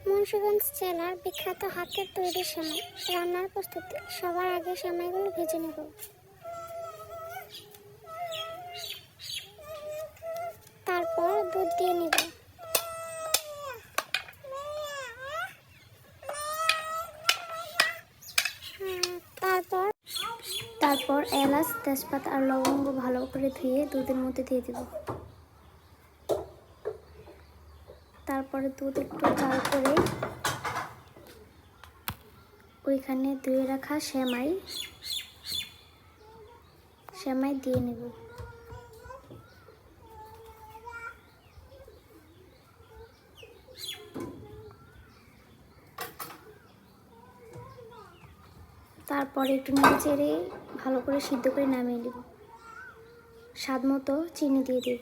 মুন্সিগঞ্জ জেলার বিখ্যাত হাতের তৈরি সেমাই রান্নার প্রস্তুতি। সবার আগে সেমাইগুলো ভেজে নেব। তারপর দুধ দিয়ে নেব। তারপর এলাচ, তেজপাতা আর লবঙ্গ ভালো করে ধুয়ে দুধের মধ্যে দিয়ে দেব। তারপরে দুধ একটু জাল করে ওইখানে ধুয়ে রাখা সেমাই দিয়ে নেব। তারপরে একটু নেড়ে চেড়ে ভালো করে সিদ্ধ করে নামিয়ে নেব। স্বাদ মতো চিনি দিয়ে দেব।